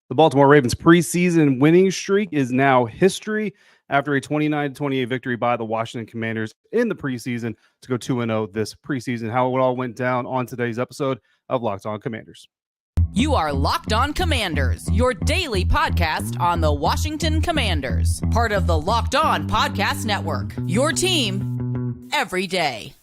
The Baltimore Ravens preseason winning streak is now history after a 29-28 victory by the Washington Commanders in the preseason to go 2-0 this preseason. How it all went down on today's episode of Locked On Commanders. You are Locked On Commanders, your daily podcast on the Washington Commanders, part of the Locked On Podcast Network, your team every day.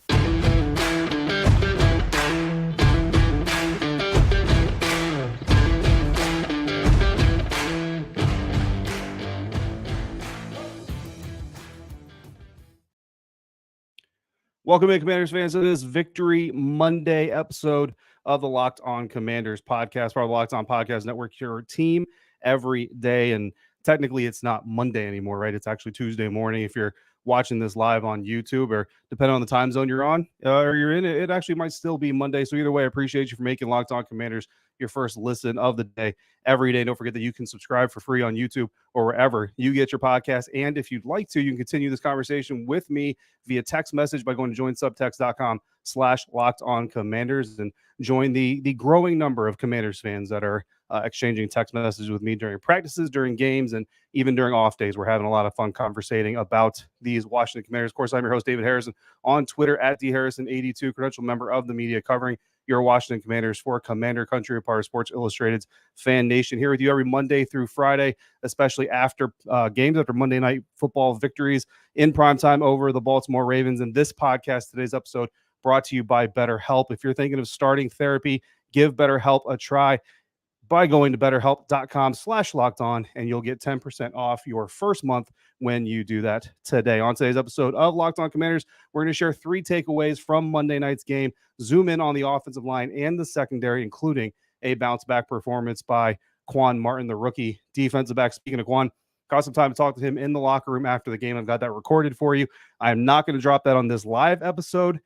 Welcome in, Commanders fans, to this Victory Monday episode of the Locked On Commanders podcast, part of the Locked On Podcast Network, your team every day. And technically, it's not Monday anymore, right? It's actually Tuesday morning. If you're watching this live on YouTube, or depending on the time zone you're on or you're in, it actually might still be Monday. So either way, I appreciate you for making Locked On Commanders your first listen of the day every day. Don't forget that you can subscribe for free on YouTube or wherever you get your podcast. And if you'd like to, you can continue this conversation with me via text message by going to joinsubtext.com/LockedOnCommanders and join the growing number of Commanders fans that are exchanging text messages with me during practices, during games, and even during off days. We're having a lot of fun conversating about these Washington Commanders. Of course, I'm your host, David Harrison, on Twitter at DHarrison82, credential member of the media covering your Washington Commanders for Commander Country, a part of Sports Illustrated's FanNation. Here with you every Monday through Friday, especially after games, after Monday night football victories in primetime over the Baltimore Ravens. And this podcast, today's episode, brought to you by BetterHelp. If you're thinking of starting therapy, give BetterHelp a try by going to betterhelp.com/lockedon, and you'll get 10% off your first month when you do that today. On today's episode of Locked On Commanders, we're going to share 3 takeaways from Monday night's game, zoom in on the offensive line and the secondary, including a bounce-back performance by Quan Martin, the rookie defensive back. Speaking of Quan, got some time to talk to him in the locker room after the game. I've got that recorded for you. I'm not going to drop that on this live episode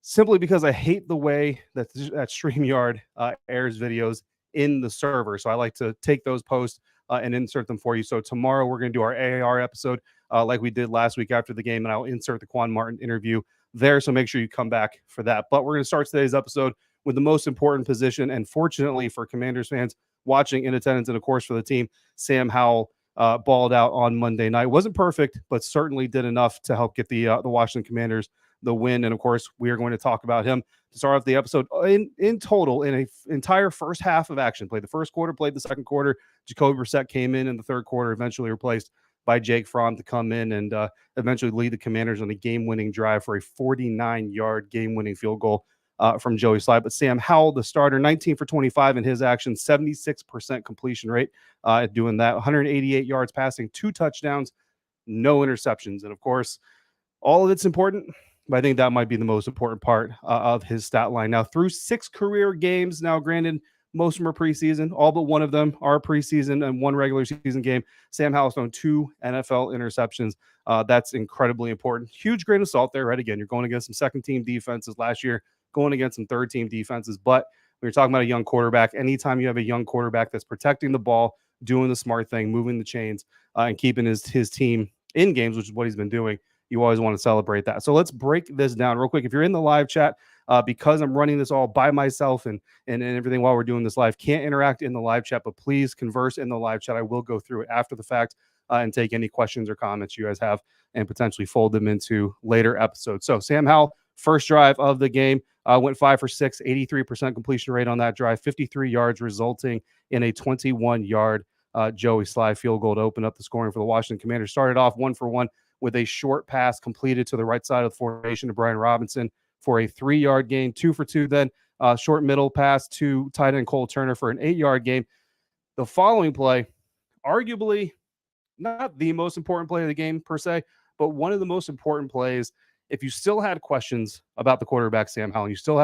simply because I hate the way that StreamYard airs videos in the server. So I like to take those posts and insert them for you. So tomorrow we're going to do our AAR episode like we did last week after the game, and I'll insert the Quan Martin interview there. So make sure you come back for that. But we're going to start today's episode with the most important position. And fortunately for Commanders fans watching in attendance, and of course for the team, Sam Howell balled out on Monday night. Wasn't perfect, but certainly did enough to help get the Washington Commanders the win. And of course, we are going to talk about him to start off the episode. In total, in an entire first half of action, played the first quarter, played the second quarter. Jacoby Brissett came in the third quarter, eventually replaced by Jake Fromm to come in and eventually lead the Commanders on a game-winning drive for a 49-yard game-winning field goal from Joey Slye. But Sam Howell, the starter, 19 for 25 in his action, 76% completion rate doing that, 188 yards passing, 2 touchdowns, no interceptions. And of course, all of it's important, but I think that might be the most important part of his stat line. Now, through 6 career games, now granted, most of them are preseason. All but one of them are preseason and 1 regular season game. Sam Howell's thrown 2 NFL interceptions. That's incredibly important. Huge grain of salt there, right? Again, you're going against some second-team defenses last year, going against some third-team defenses. But when you're talking about a young quarterback, anytime you have a young quarterback that's protecting the ball, doing the smart thing, moving the chains, and keeping his team in games, which is what he's been doing, you always want to celebrate that. So let's break this down real quick. If you're in the live chat, because I'm running this all by myself and everything while we're doing this live, can't interact in the live chat, but please converse in the live chat. I will go through it after the fact and take any questions or comments you guys have and potentially fold them into later episodes. So Sam Howell, first drive of the game, went 5 for 6, 83% completion rate on that drive, 53 yards, resulting in a 21-yard Joey Slye field goal to open up the scoring for the Washington Commanders. Started off 1 for 1 with a short pass completed to the right side of the formation to Brian Robinson for a 3-yard gain, 2 for 2 then, short middle pass to tight end Cole Turner for an 8-yard gain. The following play, arguably not the most important play of the game per se, but one of the most important plays. If you still had questions about the quarterback, Sam Howell, you still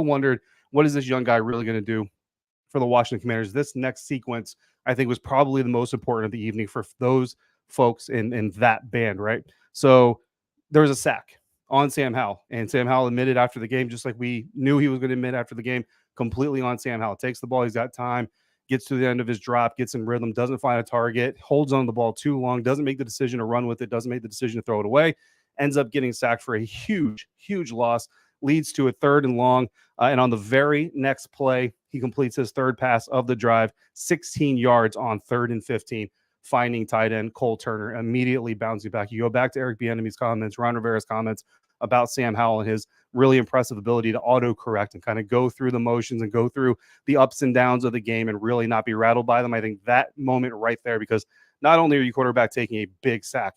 wondered, what is this young guy really going to do for the Washington Commanders? This next sequence, I think, was probably the most important of the evening for those folks in that band, right? So there was a sack on Sam Howell, and Sam Howell admitted after the game, just like we knew he was going to admit after the game, completely on Sam Howell. Takes the ball, he's got time, gets to the end of his drop, gets in rhythm, doesn't find a target, holds on the ball too long, doesn't make the decision to run with it, doesn't make the decision to throw it away, ends up getting sacked for a huge loss, leads to a 3rd and long. And on the very next play, he completes his third pass of the drive, 16 yards on 3rd and 15, finding tight end Cole Turner, immediately bouncing back. You go back to Eric Bieniemy's comments, Ron Rivera's comments about Sam Howell and his really impressive ability to autocorrect and kind of go through the motions and go through the ups and downs of the game and really not be rattled by them. I think that moment right there, because not only are you quarterback taking a big sack,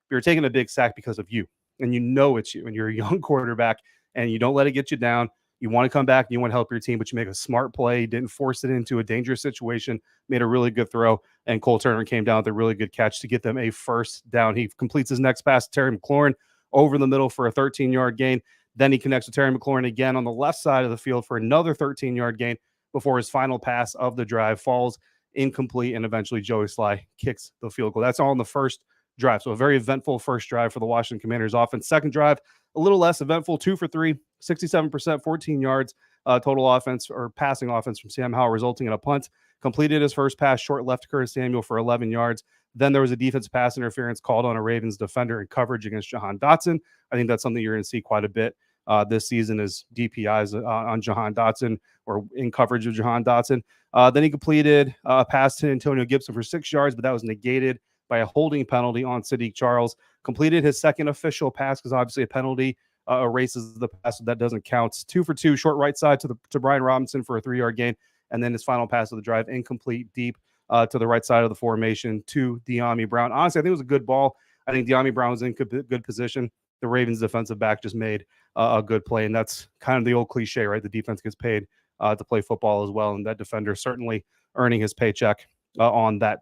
but you're taking a big sack because of you, and you know it's you, and you're a young quarterback, and you don't let it get you down. You want to come back, and you want to help your team, but you make a smart play, didn't force it into a dangerous situation, made a really good throw, and Cole Turner came down with a really good catch to get them a first down. He completes his next pass to Terry McLaurin over the middle for a 13-yard gain. Then he connects with Terry McLaurin again on the left side of the field for another 13-yard gain before his final pass of the drive falls incomplete, and eventually Joey Sly kicks the field goal. That's all in the first drive. So a very eventful first drive for the Washington Commanders offense. Second drive, a little less eventful, 2 for 3, 67%, 14 yards total offense or passing offense from Sam Howell, resulting in a punt. Completed his first pass short left to Curtis Samuel for 11 yards. Then there was a defensive pass interference called on a Ravens defender in coverage against Jahan Dotson. I think that's something you're going to see quite a bit this season, is DPIs on Jahan Dotson or in coverage of Jahan Dotson. Then he completed a pass to Antonio Gibson for 6 yards, but that was negated by a holding penalty on Sadiq Charles. Completed his second official pass because obviously a penalty erases the pass, so that doesn't count. 2 for 2, short right side to Brian Robinson for a 3-yard gain, and then his final pass of the drive, incomplete, deep to the right side of the formation to De'Ami Brown. Honestly, I think it was a good ball. I think De'Ami Brown was in good position. The Ravens defensive back just made a good play, and that's kind of the old cliche, right? The defense gets paid to play football as well, and that defender certainly earning his paycheck on that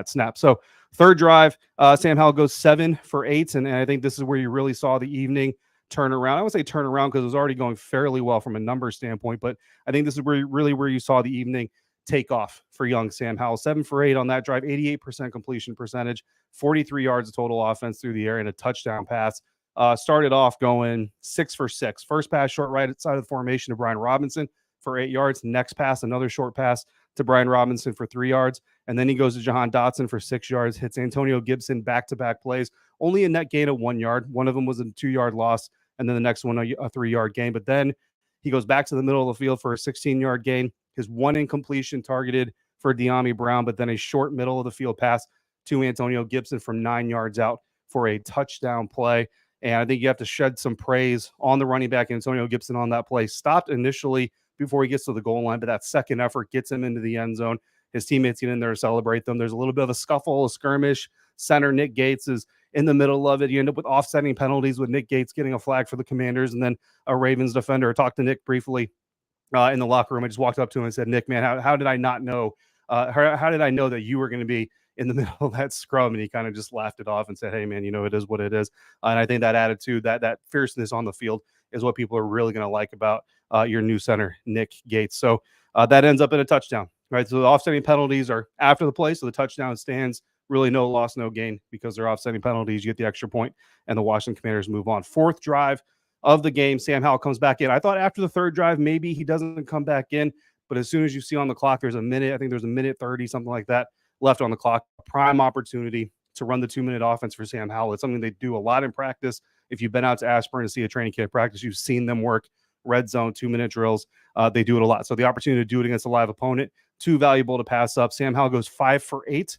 snap. So third drive, Sam Howell goes 7 for 8, and I think this is where you really saw the evening turnaround. I would say turnaround because it was already going fairly well from a number standpoint, but I think this is where you saw the evening take off for young Sam Howell. 7 for 8 on that drive, 88% completion percentage, 43 yards of total offense through the air, and a touchdown pass. Started off going 6 for 6. First pass short right side of the formation to Brian Robinson for 8 yards. Next pass, another short pass to Brian Robinson for 3 yards. And then he goes to Jahan Dotson for 6 yards, hits Antonio Gibson back-to-back plays. Only a net gain of 1 yard. One of them was a 2-yard loss, and then the next one a 3-yard gain. But then he goes back to the middle of the field for a 16-yard gain. His one incompletion targeted for De'Ami Brown, but then a short middle of the field pass to Antonio Gibson from 9 yards out for a touchdown play. And I think you have to shed some praise on the running back, Antonio Gibson, on that play. Stopped initially before he gets to the goal line, but that second effort gets him into the end zone. His teammates get in there to celebrate them. There's a little bit of a scuffle, a skirmish. Center Nick Gates is in the middle of it. You end up with offsetting penalties with Nick Gates getting a flag for the Commanders, and then a Ravens defender. I talked to Nick briefly in the locker room. I just walked up to him and said, Nick, man, how did I not know? How did I know that you were going to be in the middle of that scrum? And he kind of just laughed it off and said, hey, man, it is what it is. And I think that attitude, that fierceness on the field is what people are really going to like about your new center, Nick Gates. So that ends up in a touchdown, right? So the offsetting penalties are after the play, so the touchdown stands. Really no loss, no gain, because they're offsetting penalties. You get the extra point, and the Washington Commanders move on. Fourth drive of the game, Sam Howell comes back in. I thought after the third drive, maybe he doesn't come back in, but as soon as you see on the clock, there's a minute, I think there's a minute 30, something like that, left on the clock. Prime opportunity to run the 2-minute offense for Sam Howell. It's something they do a lot in practice. If you've been out to Ashburn to see a training camp practice, you've seen them work red zone 2-minute drills. They do it a lot. So the opportunity to do it against a live opponent, too valuable to pass up. Sam Howell goes 5 for 8.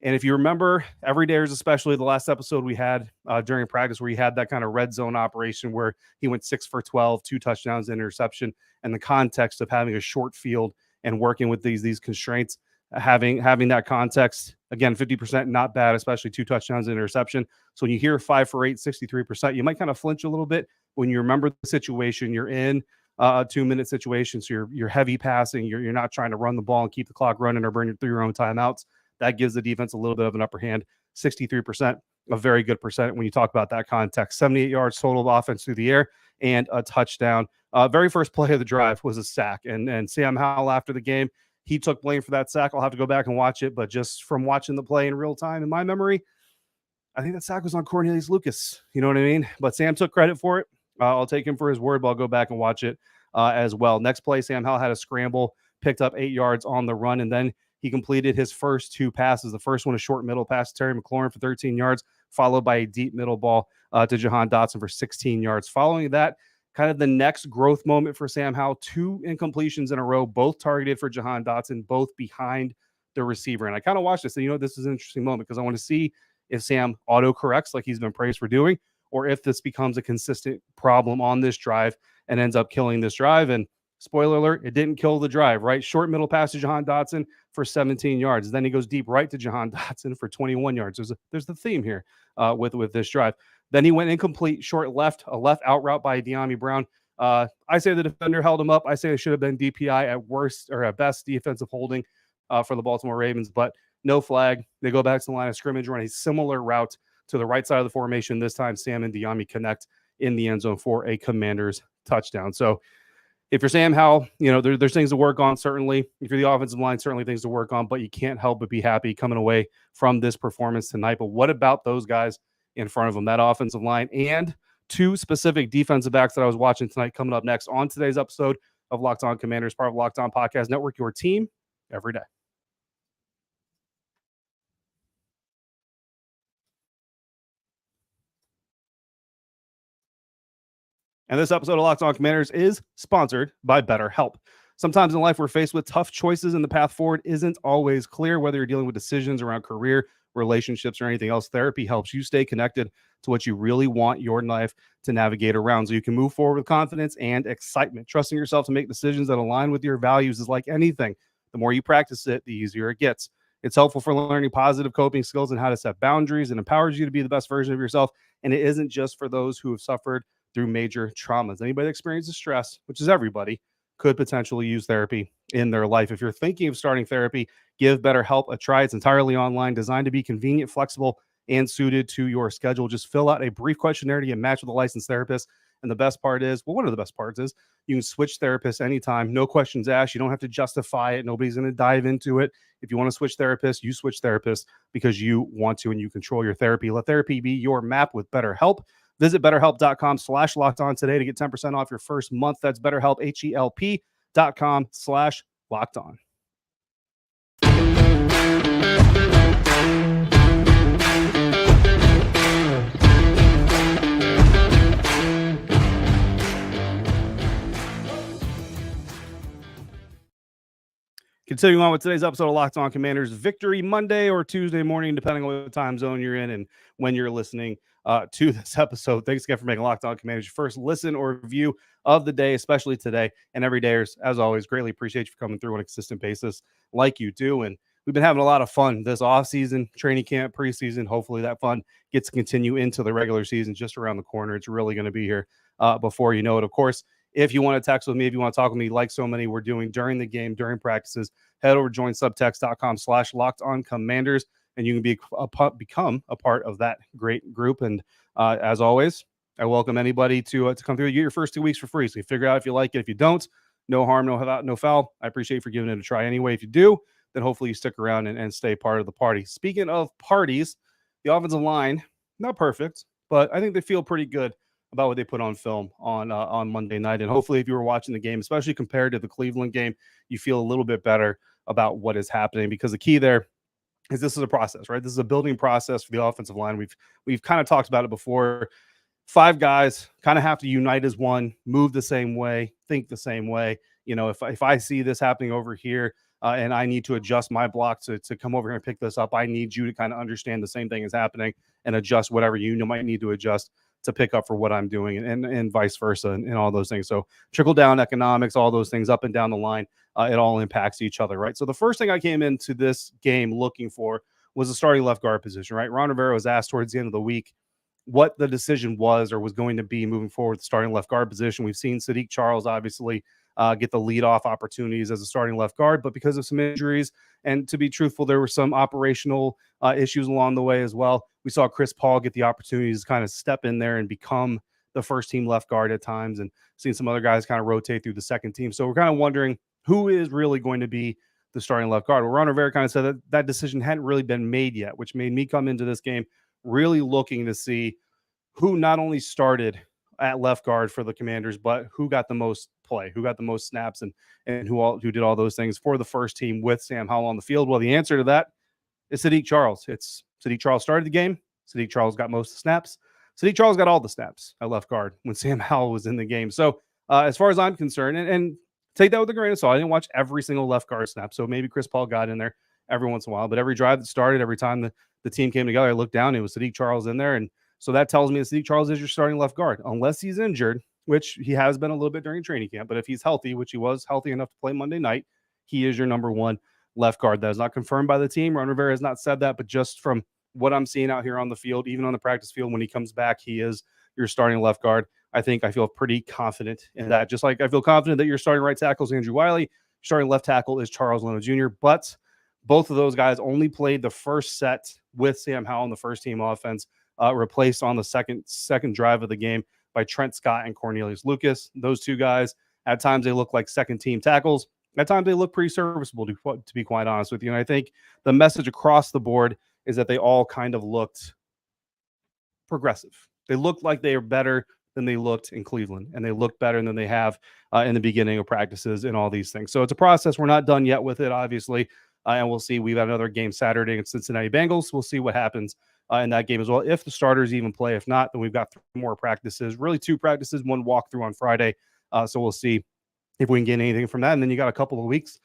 And if you remember, Everydayers, especially the last episode we had during practice where he had that kind of red zone operation where he went 6 for 12, 2 touchdowns, interception, and the context of having a short field and working with these constraints, having that context, again, 50%, not bad, especially 2 touchdowns, interception. So when you hear 5 for 8, 63%, you might kind of flinch a little bit when you remember the situation you're in. A 2-minute situation, so you're heavy passing, you're not trying to run the ball and keep the clock running or burn through your own timeouts. That gives the defense a little bit of an upper hand. 63%, a very good percent when you talk about that context. 78 yards total of offense through the air and a touchdown. Very first play of the drive was a sack, and Sam Howell after the game, he took blame for that sack. I'll have to go back and watch it, but just from watching the play in real time, in my memory, I think that sack was on Cornelius Lucas. You know what I mean? But Sam took credit for it. I'll take him for his word, but I'll go back and watch it as well. Next play, Sam Howell had a scramble, picked up 8 yards on the run, and then he completed his first 2 passes. The first one, a short middle pass to Terry McLaurin for 13 yards, followed by a deep middle ball to Jahan Dotson for 16 yards. Following that, kind of the next growth moment for Sam Howell. 2 incompletions in a row, both targeted for Jahan Dotson, both behind the receiver. And I kind of watched this and, this is an interesting moment because I want to see if Sam autocorrects like he's been praised for doing, or if this becomes a consistent problem on this drive and ends up killing this drive. And spoiler alert, it didn't kill the drive, right? Short middle pass to Jahan Dotson for 17 yards. Then he goes deep right to Jahan Dotson for 21 yards. There's the theme here with this drive. Then he went incomplete, short left, a left out route by De'Ami Brown. I say the defender held him up. I say it should have been DPI at worst or at best defensive holding for the Baltimore Ravens, but no flag. They go back to the line of scrimmage, run a similar route to the right side of the formation. This time, Sam and De'Ami connect in the end zone for a Commanders touchdown. So if you're Sam Howell, there's things to work on, certainly. If you're the offensive line, certainly things to work on, but you can't help but be happy coming away from this performance tonight. But what about those guys in front of them, that offensive line, and 2 specific defensive backs that I was watching tonight coming up next on today's episode of Locked On Commanders, part of Locked On Podcast Network, your team every day. And this episode of Locked On Commanders is sponsored by BetterHelp. Sometimes in life, we're faced with tough choices and the path forward isn't always clear, whether you're dealing with decisions around career, relationships, or anything else. Therapy helps you stay connected to what you really want your life to navigate around so you can move forward with confidence and excitement. Trusting yourself to make decisions that align with your values is like anything. The more you practice it, the easier it gets. It's helpful for learning positive coping skills and how to set boundaries, and empowers you to be the best version of yourself. And it isn't just for those who have suffered through major traumas. Anybody that experiences stress, which is everybody, could potentially use therapy in their life. If you're thinking of starting therapy, give BetterHelp a try. It's entirely online, designed to be convenient, flexible, and suited to your schedule. Just fill out a brief questionnaire to get matched with a licensed therapist. And the best part is, one of the best parts is, you can switch therapists anytime. No questions asked. You don't have to justify it. Nobody's going to dive into it. If you want to switch therapists, you switch therapists because you want to and you control your therapy. Let therapy be your map with BetterHelp. Visit BetterHelp.com/lockedon today to get 10% off your first month. That's BetterHelp, HELP.com/lockedon. Continuing on with today's episode of Locked On Commanders, Victory Monday or Tuesday morning, depending on what time zone you're in and when you're listening to this episode. Thanks again for making Locked On Commanders your first listen or review of the day, especially today and every day. As always, greatly appreciate you for coming through on a consistent basis like you do. And we've been having a lot of fun this offseason, training camp, preseason. Hopefully that fun gets to continue into the regular season just around the corner. It's really going to be here before you know it. Of course, if you want to text with me, if you want to talk with me, like so many we're doing during the game, during practices, head over to join subtext.com/lockedoncommanders, and you can become a part of that great group. And as always, I welcome anybody to come through. You get your first 2 weeks for free. So you figure out if you like it. If you don't, no harm, no foul. I appreciate you for giving it a try anyway. If you do, then hopefully you stick around and stay part of the party. Speaking of parties, the offensive line, not perfect, but I think they feel pretty good about what they put on film on Monday night. And hopefully if you were watching the game, especially compared to the Cleveland game, you feel a little bit better about what is happening, because the key there is this is a process, right? This is a building process for the offensive line. We've kind of talked about it before. 5 guys kind of have to unite as one, move the same way, think the same way. If I see this happening over here and I need to adjust my block to come over here and pick this up, I need you to kind of understand the same thing is happening and adjust whatever you might need to adjust to pick up for what I'm doing, and vice versa, and all those things. So trickle down economics, all those things up and down the line, it all impacts each other, right? So the first thing I came into this game looking for was the starting left guard position, right? Ron Rivera was asked towards the end of the week what the decision was or was going to be moving forward with the starting left guard position. We've seen Sadiq Charles obviously get the leadoff opportunities as a starting left guard, but because of some injuries, and to be truthful, there were some operational issues along the way as well. We saw Chris Paul get the opportunities to kind of step in there and become the first team left guard at times, and seen some other guys kind of rotate through the second team. So we're kind of wondering who is really going to be the starting left guard. Well, Ron Rivera kind of said that decision hadn't really been made yet, which made me come into this game really looking to see who not only started at left guard for the Commanders, but who got the most play, who got the most snaps, and who did all those things for the first team with Sam Howell on the field. Well, the answer to that is Sadiq Charles. It's Sadiq Charles started the game. Sadiq Charles got most of the snaps. Sadiq Charles got all the snaps at left guard when Sam Howell was in the game. So as far as I'm concerned, and take that with a grain of salt, I didn't watch every single left guard snap. So maybe Chris Paul got in there every once in a while. But every drive that started, every time the team came together, I looked down, it was Sadiq Charles in there. And so that tells me that Sadiq Charles is your starting left guard, unless he's injured, which he has been a little bit during training camp. But if he's healthy, which he was healthy enough to play Monday night, he is your number one left guard. That is not confirmed by the team. Ron Rivera has not said that, but just from what I'm seeing out here on the field, even on the practice field, when he comes back, he is your starting left guard. I feel pretty confident in that. Just like I feel confident that your starting right tackle is Andrew Wiley, starting left tackle is Charles Leno Jr., but both of those guys only played the first set with Sam Howell in the first team offense, replaced on the second drive of the game by Trent Scott and Cornelius Lucas. Those two guys, at times they look like second team tackles. At times they look pretty serviceable, to be quite honest with you. And I think the message across the board is that they all kind of looked progressive. They looked like they are better than they looked in Cleveland, and they looked better than they have in the beginning of practices and all these things. So it's a process. We're not done yet with it, obviously, and we'll see. We've got another game Saturday against Cincinnati Bengals. We'll see what happens in that game as well, if the starters even play. If not, then we've got 3 more practices, really 2 practices, 1 walkthrough on Friday. So we'll see if we can get anything from that. And then you got a couple of weeks,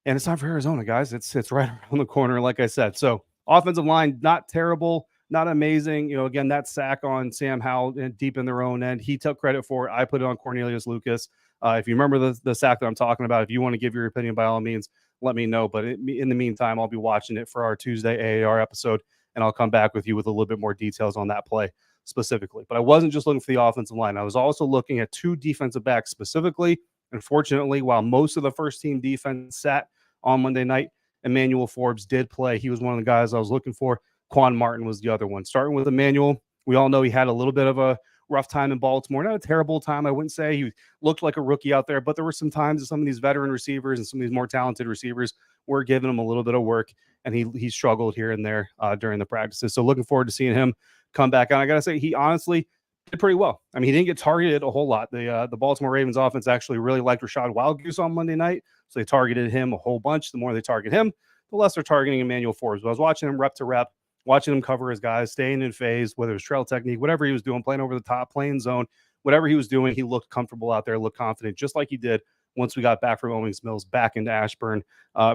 and it's time for Arizona, guys. It's right around the corner, like I said. So offensive line, not terrible, not amazing. Again, that sack on Sam Howell deep in their own end, he took credit for it. I put it on Cornelius Lucas. If you remember the sack that I'm talking about, if you want to give your opinion, by all means, let me know. But in the meantime, I'll be watching it for our Tuesday AAR episode, and I'll come back with you with a little bit more details on that play specifically. But I wasn't just looking for the offensive line. I was also looking at 2 defensive backs specifically. Unfortunately, while most of the first team defense sat on Monday night, Emmanuel Forbes did play. He was one of the guys I was looking for. Quan Martin was the other one. Starting with Emmanuel, we all know he had a little bit of a rough time in Baltimore. Not a terrible time, I wouldn't say. He looked like a rookie out there, but there were some times that some of these veteran receivers and some of these more talented receivers were giving him a little bit of work, and he struggled here and there during the practices. So looking forward to seeing him come back. And I got to say, he honestly did pretty well. I mean, he didn't get targeted a whole lot. The Baltimore Ravens offense actually really liked Rashad Wildgoose on Monday night, so they targeted him a whole bunch. The more they target him, the less they're targeting Emmanuel Forbes. But I was watching him rep to rep, watching him cover his guys, staying in phase, whether it was trail technique, whatever he was doing, playing over the top, playing zone, whatever he was doing, he looked comfortable out there, looked confident, just like he did once we got back from Owings Mills back into Ashburn.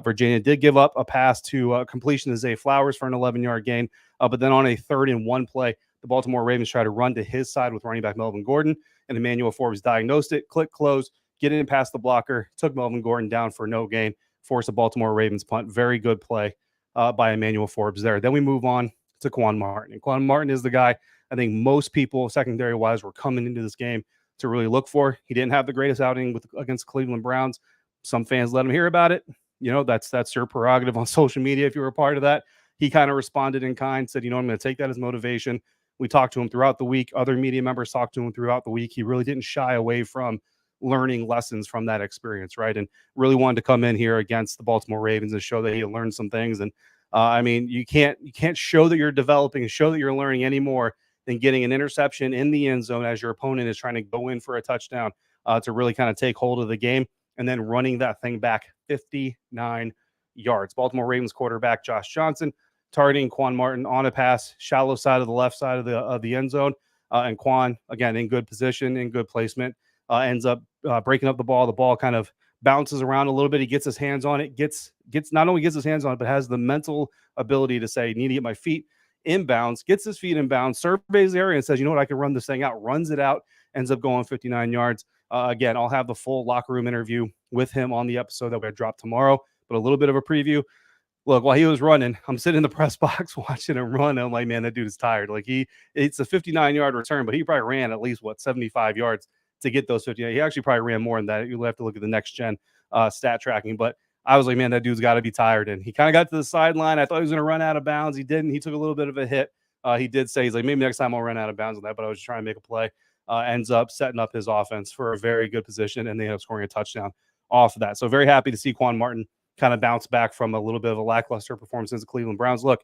Virginia did give up a pass to completion to Zay Flowers for an 11-yard gain, but then on a 3rd and 1 play, the Baltimore Ravens tried to run to his side with running back Melvin Gordon, and Emmanuel Forbes diagnosed it, click, close, get in past the blocker, took Melvin Gordon down for no gain, forced a Baltimore Ravens punt. Very good play by Emmanuel Forbes there. Then we move on to Quan Martin. And Quan Martin is the guy I think most people, secondary-wise, were coming into this game to really look for. He didn't have the greatest outing against Cleveland Browns. Some fans let him hear about it. That's your prerogative on social media if you were a part of that. He kind of responded in kind, said, I'm going to take that as motivation. We talked to him throughout the week. Other media members talked to him throughout the week. He really didn't shy away from learning lessons from that experience, right? And really wanted to come in here against the Baltimore Ravens and show that he had learned some things. And you can't show that you're developing and show that you're learning any more than getting an interception in the end zone as your opponent is trying to go in for a touchdown to really kind of take hold of the game, and then running that thing back 59 yards. Baltimore Ravens quarterback Josh Johnson targeting Quan Martin on a pass, shallow side of the left side of the end zone, and Quan, again, in good position, in good placement, ends up breaking up the ball. The ball kind of bounces around a little bit. He gets his hands on it, gets not only gets his hands on it, but has the mental ability to say, need to get my feet inbounds, gets his feet inbounds, surveys the area and says, I can run this thing out, runs it out, ends up going 59 yards. Again, I'll have the full locker room interview with him on the episode that we drop tomorrow, but a little bit of a preview. Look, while he was running, I'm sitting in the press box watching him run. And I'm like, man, that dude is tired. Like it's a 59-yard return, but he probably ran at least 75 yards to get those 50. He actually probably ran more than that. You'll have to look at the next gen stat tracking, but I was like, man, that dude's got to be tired. And he kind of got to the sideline. I thought he was going to run out of bounds. He didn't. He took a little bit of a hit. He did say, he's like, maybe next time I'll run out of bounds on that, but I was just trying to make a play. Ends up setting up his offense for a very good position, and they end up scoring a touchdown off of that. So very happy to see Quan Martin kind of bounce back from a little bit of a lackluster performance against the Cleveland Browns. Look,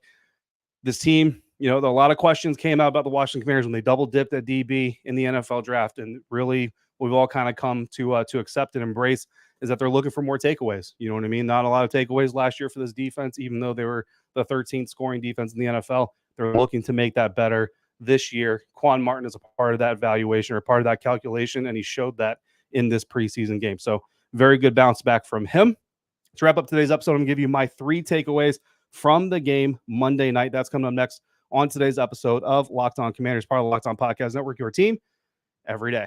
this team, a lot of questions came out about the Washington Commanders when they double dipped at DB in the NFL draft, and really we've all kind of come to accept and embrace is that they're looking for more takeaways. You know what I mean? Not a lot of takeaways last year for this defense, even though they were the 13th scoring defense in the NFL. They're looking to make that better this year. Quan Martin is a part of that evaluation or part of that calculation, and he showed that in this preseason game. So very good bounce back from him. To wrap up today's episode, I'm going to give you my 3 takeaways from the game Monday night. That's coming up next on today's episode of Locked On Commanders, part of the Locked On Podcast Network, your team every day.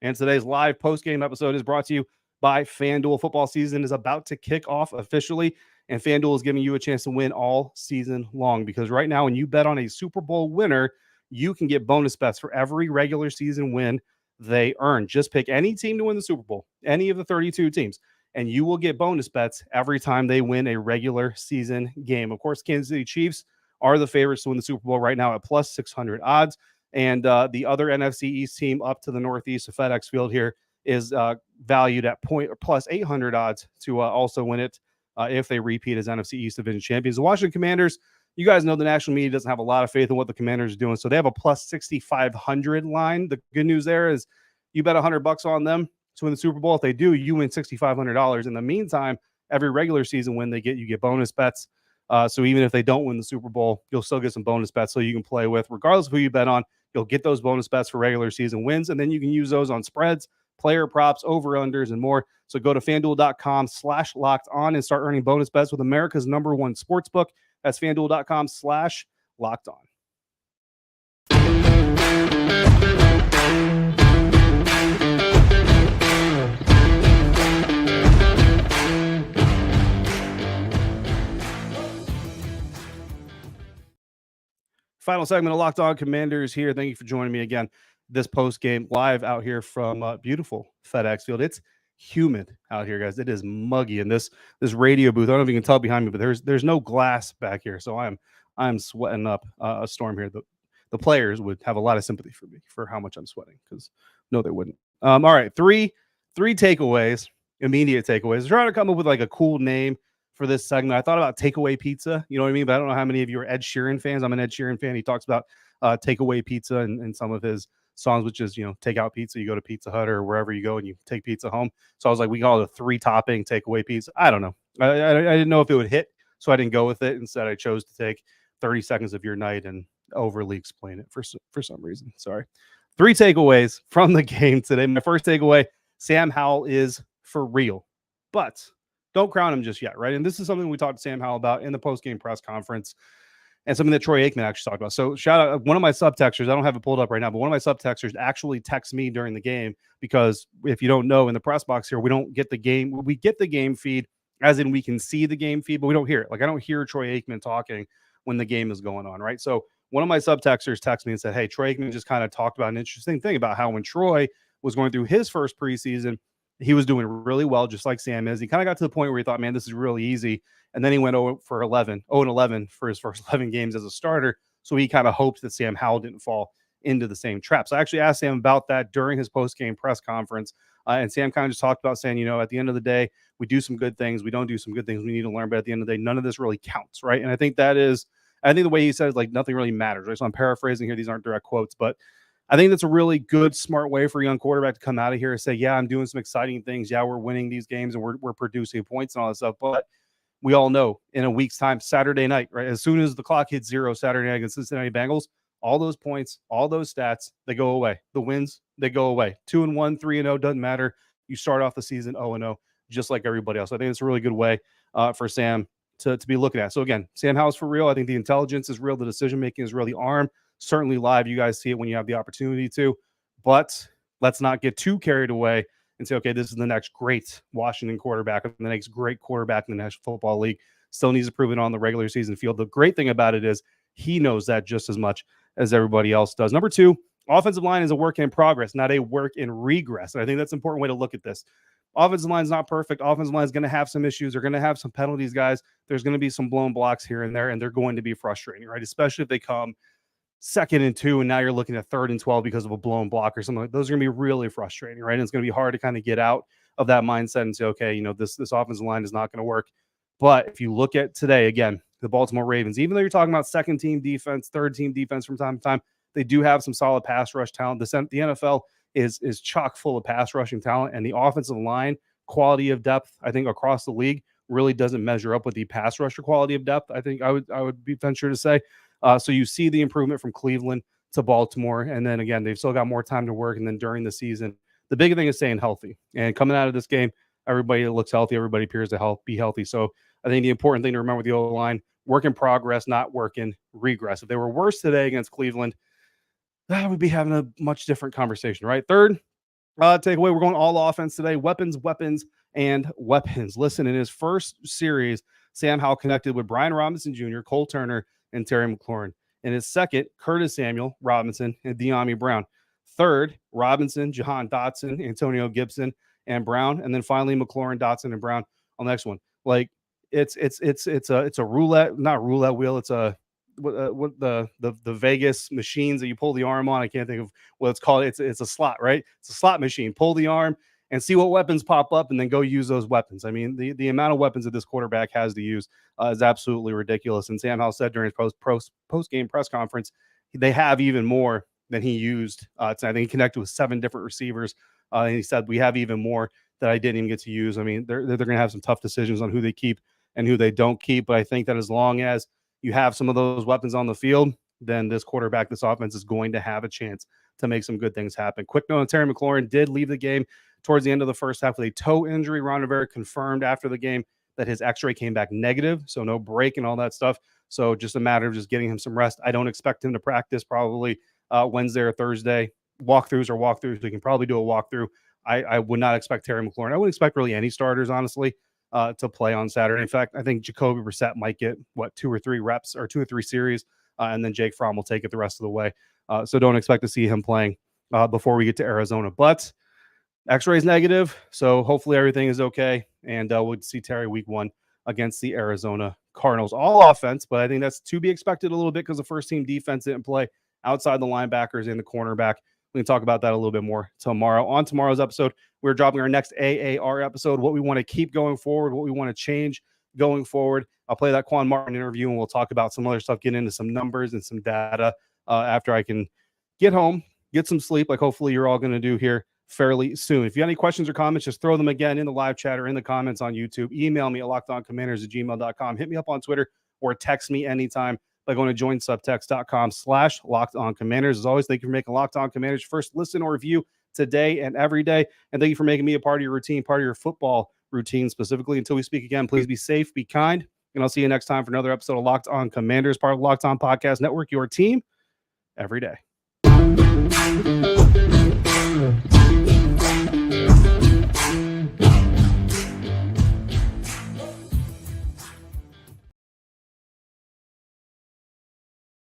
And today's live post-game episode is brought to you by FanDuel. Football season is about to kick off officially, and FanDuel is giving you a chance to win all season long, because right now when you bet on a Super Bowl winner, you can get bonus bets for every regular season win they earn. Just pick any team to win the Super Bowl, any of the 32 teams, and you will get bonus bets every time they win a regular season game. Of course, Kansas City Chiefs are the favorites to win the Super Bowl right now at plus 600 odds. And the other NFC East team up to the northeast of FedEx Field here is valued at plus 800 odds to also win it if they repeat as NFC East Division champions. The Washington Commanders, you guys know the national media doesn't have a lot of faith in what the Commanders are doing, so they have a plus 6,500 line. The good news there is you bet $100 on them to win the Super Bowl. If they do, you win $6,500. In the meantime, every regular season win they get, you get bonus bets. So even if they don't win the Super Bowl, you'll still get some bonus bets so you can play with. Regardless of who you bet on, you'll get those bonus bets for regular season wins, and then you can use those on spreads, player props, over-unders, and more. So go to FanDuel.com/lockedon and start earning bonus bets with America's #1 sportsbook. That's FanDuel.com/lockedon. Final segment of Locked On Commanders here. Thank you for joining me again this post-game live out here from beautiful FedEx Field. It's humid out here, guys. It is muggy in this radio booth. I don't know if you can tell behind me, but there's no glass back here, so I'm sweating up a storm here. The players would have a lot of sympathy for me for how much I'm sweating, because no, they wouldn't. All right, three takeaways, immediate takeaways. I'm trying to come up with like a cool name for this segment. I thought about takeaway pizza, you know what I mean? But I don't know how many of you are Ed Sheeran fans. I'm an Ed Sheeran fan. He talks about takeaway pizza in some of his songs, which is, take out pizza. You go to Pizza Hut or wherever you go and you take pizza home. So I was like, we call it a 3-topping takeaway pizza. I don't know. I didn't know if it would hit, so I didn't go with it. Instead, I chose to take 30 seconds of your night and overly explain it for some reason. Sorry. 3 takeaways from the game today. My first takeaway, Sam Howell is for real, but don't crown him just yet, right? And this is something we talked to Sam Howell about in the post-game press conference, and something that Troy Aikman actually talked about. So shout out one of my subtexters. I don't have it pulled up right now, but one of my subtexters actually texts me during the game, because if you don't know, in the press box here, we don't get the game. We get the game feed, as in we can see the game feed, but we don't hear it. Like, I don't hear Troy Aikman talking when the game is going on, right? So one of my subtexters texted me and said, hey, Troy Aikman just kind of talked about an interesting thing about how when Troy was going through his first preseason, he was doing really well, just like Sam is. He kind of got to the point where he thought, man, this is really easy. And then he went 0-11 for his first 11 games as a starter. So he kind of hoped that Sam Howell didn't fall into the same trap. So I actually asked Sam about that during his post-game press conference. And Sam kind of just talked about saying, at the end of the day, we do some good things. We don't do some good things. We need to learn. But at the end of the day, none of this really counts, right? And I think the way he says, like, nothing really matters, right? So I'm paraphrasing here. These aren't direct quotes, but I think that's a really good, smart way for a young quarterback to come out of here and say, yeah, I'm doing some exciting things. Yeah, we're winning these games and we're producing points and all that stuff. But we all know in a week's time, Saturday night, right? As soon as the clock hits 0 Saturday night against Cincinnati Bengals, all those points, all those stats, they go away. The wins, they go away. 2-1, 3-0, doesn't matter. You start off the season 0-0, just like everybody else. I think it's a really good way for Sam to be looking at. So again, Sam Howell's for real. I think the intelligence is real. The decision-making is real. The arm, certainly live. You guys see it when you have the opportunity to, but let's not get too carried away and say, okay, this is the next great Washington quarterback and the next great quarterback in the National Football League. Still needs to prove it on the regular season field. The great thing about it is he knows that just as much as everybody else does. Number 2, offensive line is a work in progress, not a work in regress. And I think that's an important way to look at this. Offensive line is not perfect. Offensive line is going to have some issues. They're going to have some penalties, guys. There's going to be some blown blocks here and there, and they're going to be frustrating, right? Especially if they come 2nd and 2, and now you're looking at 3rd and 12 because of a blown block or something. Those are going to be really frustrating, right? And it's going to be hard to kind of get out of that mindset and say, okay, this offensive line is not going to work. But if you look at today, again, the Baltimore Ravens, even though you're talking about second-team defense, third-team defense from time to time, they do have some solid pass rush talent. The NFL is chock full of pass rushing talent, and the offensive line quality of depth, I think, across the league really doesn't measure up with the pass rusher quality of depth. I think I would be venture to say. So you see the improvement from Cleveland to Baltimore. And then again, they've still got more time to work. And then during the season, the big thing is staying healthy. And coming out of this game, everybody looks healthy. Everybody appears to be healthy. So I think the important thing to remember with the O-line, work in progress, not work in regress. If they were worse today against Cleveland, that would be having a much different conversation, right? Third takeaway, we're going all offense today. Weapons, and weapons. Listen, in his first series, Sam Howell connected with Brian Robinson Jr., Cole Turner, and Terry McLaurin. In his second, Curtis Samuel, Robinson, and De'Ami Brown. Third, Robinson, Jahan Dotson, Antonio Gibson, and Brown. And then finally, McLaurin, Dotson, and Brown on the next one. Like, it's a roulette, not roulette wheel. It's a what the Vegas machines that you pull the arm on. I can't think of what it's called. It's a slot, right? It's a slot machine. Pull the arm and see what weapons pop up, and then go use those weapons. I mean, the amount of weapons that this quarterback has to use is absolutely ridiculous. And Sam Howell said during his post-game press conference, they have even more than he used. I think he connected with 7 different receivers. And he said, we have even more that I didn't even get to use. I mean, they're going to have some tough decisions on who they keep and who they don't keep. But I think that as long as you have some of those weapons on the field, then this quarterback, this offense is going to have a chance to make some good things happen. Quick note on Terry McLaurin did leave the game towards the end of the first half with a toe injury. Ron Rivera confirmed after the game that his x-ray came back negative, so no break and all that stuff. So just a matter of just getting him some rest. I don't expect him to practice probably Wednesday or Thursday. Walkthroughs. We can probably do a walkthrough. I would not expect Terry McLaurin. I wouldn't expect really any starters, honestly, to play on Saturday. In fact, I think Jacoby Brissett might get 2 or 3 reps or 2 or 3 series, and then Jake Fromm will take it the rest of the way. So don't expect to see him playing before we get to Arizona. But x-ray is negative, so hopefully everything is okay, and we'll see Terry week 1 against the Arizona Cardinals. All offense, but I think that's to be expected a little bit because the first-team defense didn't play outside the linebackers and the cornerback. We can talk about that a little bit more tomorrow. On tomorrow's episode, we're dropping our next AAR episode, what we want to keep going forward, what we want to change going forward. I'll play that Quan Martin interview, and we'll talk about some other stuff, get into some numbers and some data after I can get home, get some sleep, like hopefully you're all going to do here fairly soon. If you have any questions or comments, just throw them again in the live chat or in the comments on YouTube. Email me at lockedoncommanders@gmail.com. Hit me up on Twitter or text me anytime by going to joinsubtext.com/lockedoncommanders. As always, thank you for making Locked On Commanders first listen or review today and every day. And thank you for making me a part of your routine, part of your football routine specifically. Until we speak again, please be safe, be kind, and I'll see you next time for another episode of Locked On Commanders, part of Locked On Podcast Network, your team every day.